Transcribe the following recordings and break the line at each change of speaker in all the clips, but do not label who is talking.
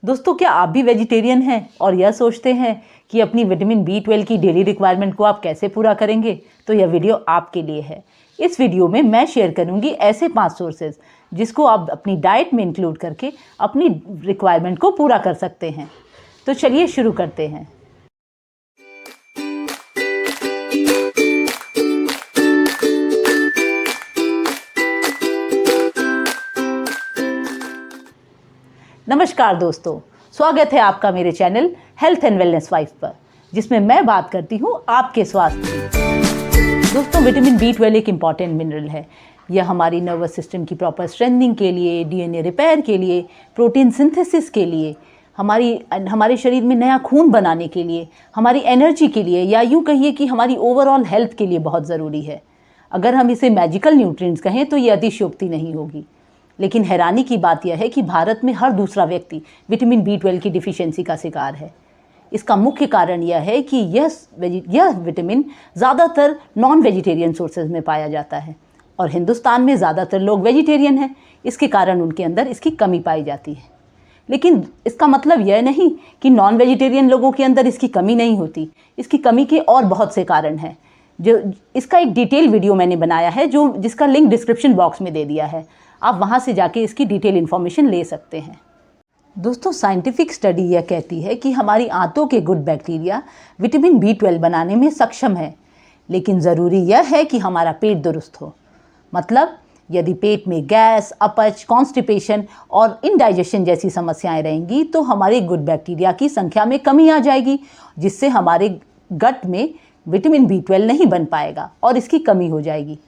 दोस्तों, क्या आप भी वेजिटेरियन हैं और यह सोचते हैं कि अपनी विटामिन B12 की डेली रिक्वायरमेंट को आप कैसे पूरा करेंगे? तो यह वीडियो आपके लिए है। इस वीडियो में मैं शेयर करूंगी ऐसे 5 सोर्सेज जिसको आप अपनी डाइट में इंक्लूड करके अपनी रिक्वायरमेंट को पूरा कर सकते हैं। तो चलिए शुरू करते हैं। नमस्कार दोस्तों, स्वागत है आपका मेरे channel health and wellness wife पर, जिसमें मैं बात करती हूँ आपके स्वास्थ्य की। दोस्तों, विटामिन B12 एक इम्पॉर्टेंट मिनरल है। यह हमारी नर्वस सिस्टम की प्रॉपर स्ट्रेंथनिंग के लिए, DNA रिपेयर के लिए, प्रोटीन सिंथेसिस के लिए, हमारे शरीर में नया खून बनाने के लिए, हमारी एनर्जी के लिए, या यूँ कहिए कि हमारी ओवरऑल हेल्थ के लिए बहुत ज़रूरी है। अगर हम इसे मैजिकल न्यूट्रिएंट्स कहें तो ये अतिशयोक्ति नहीं होगी। लेकिन हैरानी की बात यह है कि भारत में हर दूसरा व्यक्ति विटामिन B12 की डिफिशियंसी का शिकार है। इसका मुख्य कारण यह है कि यह विटामिन ज़्यादातर नॉन वेजिटेरियन सोर्सेज में पाया जाता है और हिंदुस्तान में ज़्यादातर लोग वेजिटेरियन हैं। इसके कारण उनके अंदर इसकी कमी पाई जाती है। लेकिन इसका मतलब यह नहीं कि नॉन वेजिटेरियन लोगों के अंदर इसकी कमी नहीं होती। इसकी कमी के और बहुत से कारण हैं। जो इसका एक डिटेल वीडियो मैंने बनाया है, जिसका लिंक डिस्क्रिप्शन बॉक्स में दे दिया है। आप वहाँ से जाके इसकी डिटेल इन्फॉर्मेशन ले सकते हैं। दोस्तों, साइंटिफिक स्टडी यह कहती है कि हमारी आंतों के गुड बैक्टीरिया विटामिन B12 बनाने में सक्षम है, लेकिन ज़रूरी यह है कि हमारा पेट दुरुस्त हो। मतलब यदि पेट में गैस, अपच, कॉन्स्टिपेशन और इनडाइजेशन जैसी समस्याएं रहेंगी तो हमारे गुड बैक्टीरिया की संख्या में कमी आ जाएगी, जिससे हमारे गट में विटामिन B12 नहीं बन पाएगा और इसकी कमी हो जाएगी।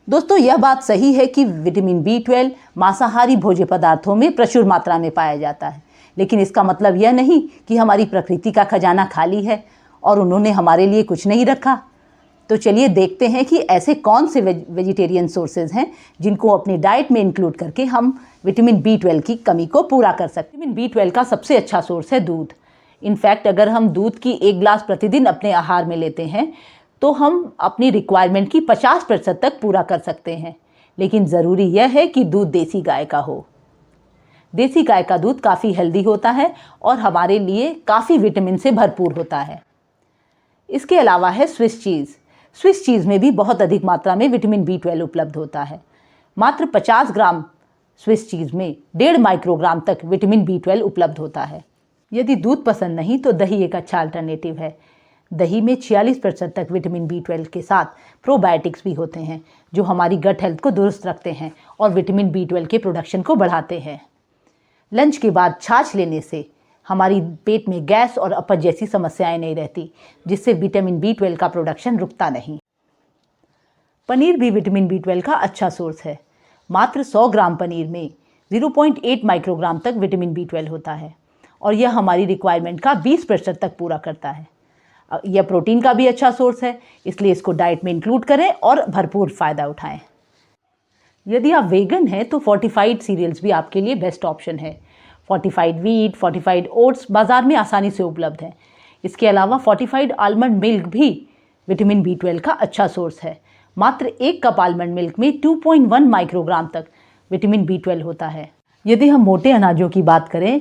दोस्तों, यह बात सही है कि विटामिन B12 मांसाहारी भोज्य पदार्थों में प्रचुर मात्रा में पाया जाता है, लेकिन इसका मतलब यह नहीं कि हमारी प्रकृति का खजाना खाली है और उन्होंने हमारे लिए कुछ नहीं रखा। तो चलिए देखते हैं कि ऐसे कौन से वेजिटेरियन सोर्सेज हैं जिनको अपनी डाइट में इंक्लूड करके हम विटामिन B12 की कमी को पूरा कर सकते हैं। विटामिन B12 का सबसे अच्छा सोर्स है दूध। इनफैक्ट अगर हम दूध की 1 गिलास प्रतिदिन अपने आहार में लेते हैं तो हम अपनी रिक्वायरमेंट की 50% तक पूरा कर सकते हैं। लेकिन ज़रूरी यह है कि दूध देसी गाय का हो। देसी गाय का दूध काफ़ी हेल्दी होता है और हमारे लिए काफ़ी विटामिन से भरपूर होता है। इसके अलावा है स्विस चीज़। स्विस चीज़ में भी बहुत अधिक मात्रा में विटामिन B12 उपलब्ध होता है। मात्र 50 ग्राम स्विस चीज़ में 1.5 माइक्रोग्राम तक विटामिन B12 उपलब्ध होता है। यदि दूध पसंद नहीं तो दही एक अच्छा अल्टरनेटिव है। दही में 46% तक विटामिन B12 के साथ प्रोबायोटिक्स भी होते हैं, जो हमारी गट हेल्थ को दुरुस्त रखते हैं और विटामिन B12 के प्रोडक्शन को बढ़ाते हैं। लंच के बाद छाछ लेने से हमारी पेट में गैस और अपच जैसी समस्याएं नहीं रहती, जिससे विटामिन B12 का प्रोडक्शन रुकता नहीं। पनीर भी विटामिन B12 का अच्छा सोर्स है। मात्र 100 ग्राम पनीर में 0.8 माइक्रोग्राम तक विटामिन B12 होता है और यह हमारी रिक्वायरमेंट का 20% तक पूरा करता है। यह प्रोटीन का भी अच्छा सोर्स है, इसलिए इसको डाइट में इंक्लूड करें और भरपूर फ़ायदा उठाएं। यदि आप वेगन हैं तो फोर्टिफाइड सीरियल्स भी आपके लिए बेस्ट ऑप्शन है। फोर्टिफाइड व्हीट, फोर्टिफाइड ओट्स बाज़ार में आसानी से उपलब्ध हैं। इसके अलावा फोर्टिफाइड आलमंड मिल्क भी विटामिन B12 का अच्छा सोर्स है। मात्र 1 कप आलमंड मिल्क में 2.1 माइक्रोग्राम तक विटामिन B12 होता है। यदि हम मोटे अनाजों की बात करें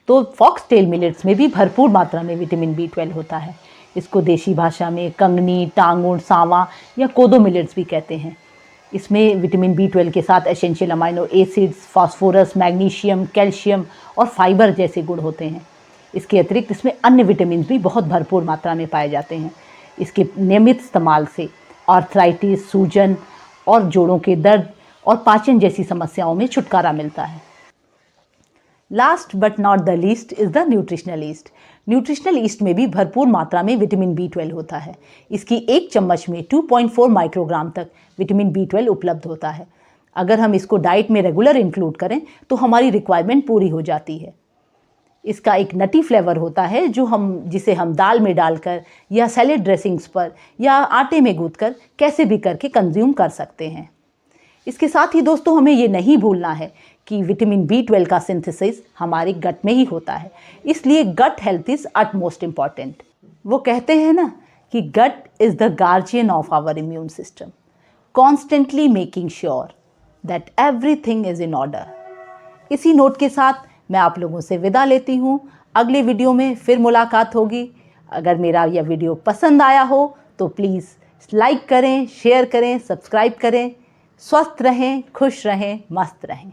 तो फॉक्सटेल मिलेट्स में भी भरपूर मात्रा में विटामिन B12 होता है। इसको देशी भाषा में कंगनी, टांगुड़, सांवा या कोदो मिलेट्स भी कहते हैं। इसमें विटामिन B12 के साथ essential amino acids, phosphorus, magnesium, calcium और फाइबर जैसे गुण होते हैं। इसके अतिरिक्त इसमें अन्य विटामिन भी बहुत भरपूर मात्रा में पाए जाते हैं। इसके नियमित इस्तेमाल से आर्थराइटिस, सूजन और जोड़ों के दर्द और पाचन जैसी समस्याओं में छुटकारा मिलता है। Last but not the least is the nutritional east. Nutritional east में भी भरपूर मात्रा में विटामिन B12 होता है। इसकी 1 चम्मच में 2.4 माइक्रोग्राम तक विटामिन B12 उपलब्ध होता है। अगर हम इसको डाइट में रेगुलर इंक्लूड करें तो हमारी रिक्वायरमेंट पूरी हो जाती है। इसका एक नटी फ्लेवर होता है जिसे हम दाल में डालकर या सैलेड ड्रेसिंग्स पर या आटे में गूंथकर कैसे भी करके कंज्यूम कर सकते हैं। इसके साथ ही दोस्तों, हमें ये नहीं भूलना है कि विटामिन B12 का सिंथेसिस हमारे गट में ही होता है। इसलिए gut health is utmost important. वो कहते हैं ना कि gut is the guardian of our immune system, constantly making sure that everything is in order. इसी नोट के साथ मैं आप लोगों से विदा लेती हूँ। अगली वीडियो में फिर मुलाकात होगी। अगर मेरा यह वीडियो पसंद आया हो तो प्लीज़ लाइक करें, शेयर करें, सब्सक्राइब करें। स्वस्थ रहें, खुश रहें, मस्त रहें।